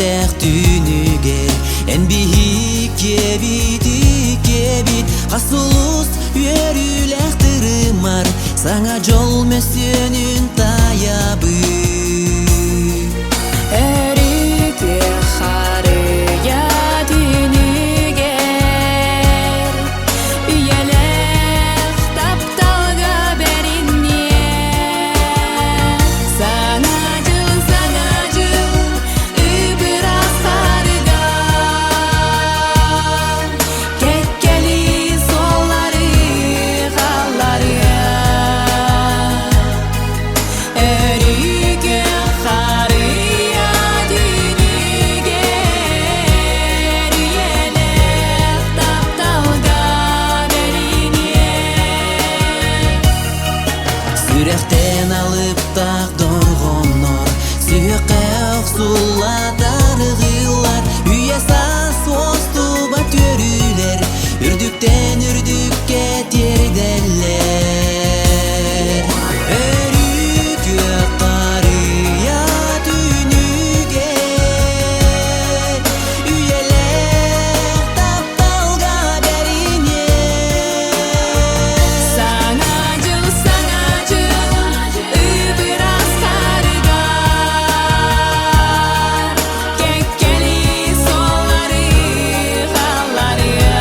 Сүйрәктәк түнүгер эн бийик кебит Касулус үйөрүләк тырымар Саңа жол мөсөнүн таябы Эрики харыя түнүгер Үйелек тапталга берине Саңа жыл ыбырас карыган Кеккели соллары халларыя Эрики харыя түнүгер Үйелек тапталга берине Сүрәктен алып так доргонор Сүйөккө оксулатар ыгылар Үйе сас остуба төрүлер Үрдүктен үрдүккө терделер Өрүкө карыя түнүгер Үйелек тапталга берине Саңа жыл ыбырас карыган Кеккели соллары халларыя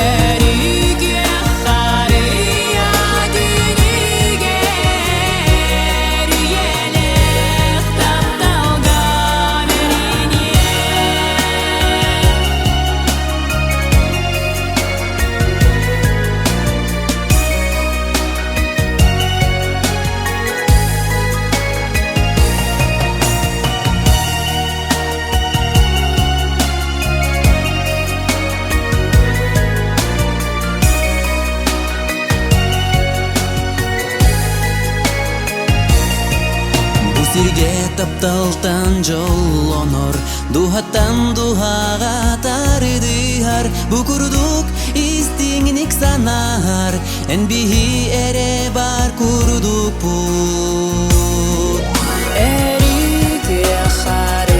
Эрики харыя түнүгер Үйелек тапталга берине Бу сирге тапталтан жоллонор Духаттан духага тарыдыар Бу курдук истиңник санар Эн бихи эре бар курдук пут Эрики харыя